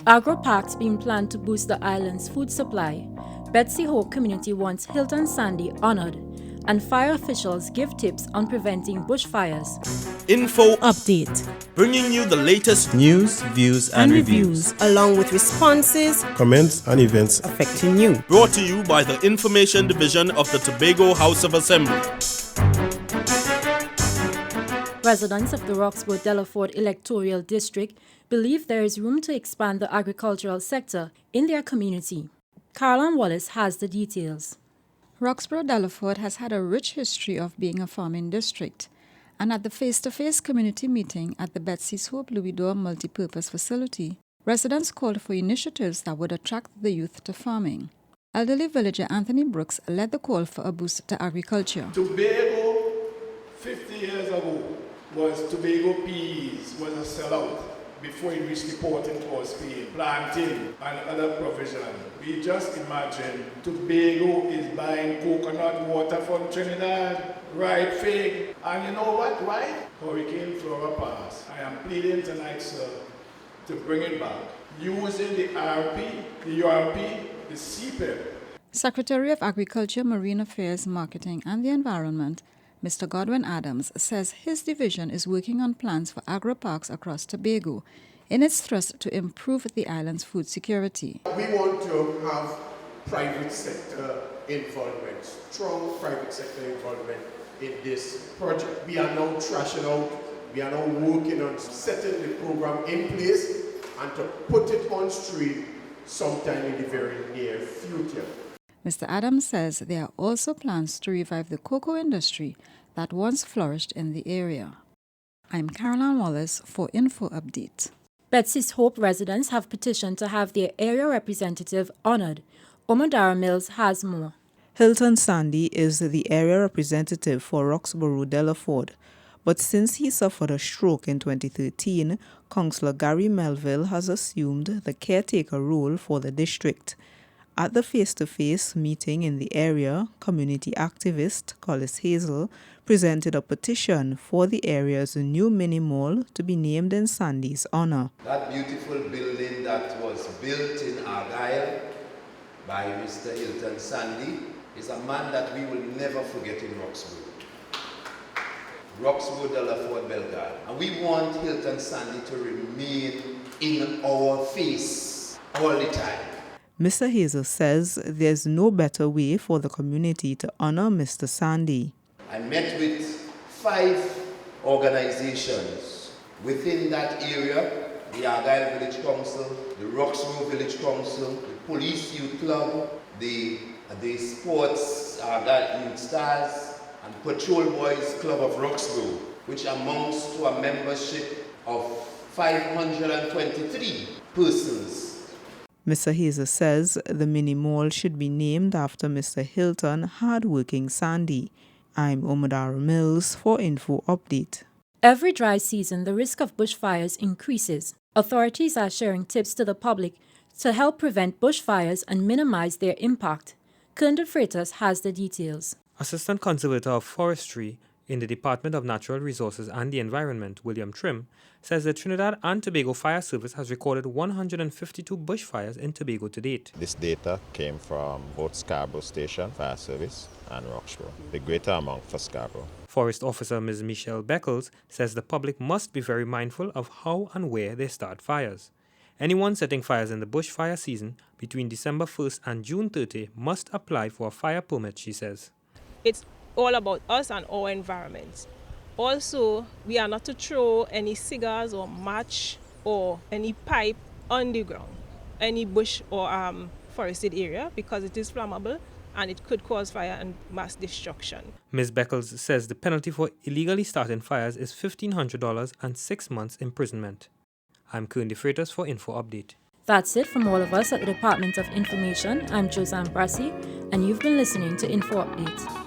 Agro-parks being planned to boost the island's food supply. Betsy Hope community wants Hilton Sandy honored. And fire officials give tips on preventing bushfires. Info Update. bringing you the latest news, views, and reviews. Along with responses, comments, and events affecting you. Brought to you by the Information Division of the Tobago House of Assembly. Residents of the Roxborough-Delaford electoral district believe there is room to expand the agricultural sector in their community. Caroline Wallace has the details. Roxborough-Delaford has had a rich history of being a farming district, and at the face-to-face community meeting at the Betsy's Hope Louis D'Or multipurpose facility, residents called for initiatives that would attract the youth to farming. Elderly villager Anthony Brooks led the call for a boost to agriculture. Tobago, 50 years ago, Tobago peas was a sellout before it reached the port in Port Spain, planting and other provision. We just imagine Tobago is buying coconut water from Trinidad, ripe fig, and you know what, why? Hurricane Flora pass. I am pleading tonight, sir, to bring it back, using the RP, the URP, the CPEP. Secretary of Agriculture, Marine Affairs, Marketing and the Environment, Mr. Godwin Adams, says his division is working on plans for agro-parks across Tobago in its thrust to improve the island's food security. We want to have private sector involvement, strong private sector involvement in this project. We are now trashing out, we are now working on setting the program in place and to put it on stream sometime in the very near future. Mr. Adams says there are also plans to revive the cocoa industry that once flourished in the area. I'm Caroline Wallace for Info Update. Betsy's Hope residents have petitioned to have their area representative honored. Omadara Mills has more. Hilton Sandy is the area representative for Roxborough-Delaford, but since he suffered a stroke in 2013, Councillor Gary Melville has assumed the caretaker role for the district. At the face-to-face meeting in the area, community activist Collis Hazel presented a petition for the area's new mini-mall to be named in Sandy's honor. That beautiful building that was built in Argyle by Mr. Hilton Sandy is a man that we will never forget in Roxborough. Roxborough-Delaford Bellegarde. And we want Hilton Sandy to remain in our face all the time. Mr. Hazel says there's no better way for the community to honor Mr. Sandy. I met with 5 organizations within that area: the Argyle Village Council, the Roxborough Village Council, the Police Youth Club, the Sports Argyle Youth Stars, and Patrol Boys Club of Roxborough, which amounts to a membership of 523 persons. Mr. Hazel says the mini-mall should be named after Mr. Hilton hard-working Sandy. I'm Omadara Mills for Info Update. Every dry season, the risk of bushfires increases. Authorities are sharing tips to the public to help prevent bushfires and minimize their impact. Kerndon Freitas has the details. Assistant Conservator of Forestry in the Department of Natural Resources and the Environment, William Trim, says the Trinidad and Tobago Fire Service has recorded 152 bushfires in Tobago to date. This data came from both Scarborough Station Fire Service and Roxborough, the greater amount for Scarborough. Forest Officer Ms. Michelle Beckles says the public must be very mindful of how and where they start fires. Anyone setting fires in the bushfire season between December 1st and June 30 must apply for a fire permit, she says. It's all about us and our environment. Also, we are not to throw any cigars or match or any pipe on the ground, any bush or forested area, because it is flammable and it could cause fire and mass destruction. Ms. Beckles says the penalty for illegally starting fires is $1,500 and 6 months imprisonment. I'm Kerndon Freitas for Info Update. That's it from all of us at the Department of Information. I'm Josanne Brassi, and you've been listening to Info Update.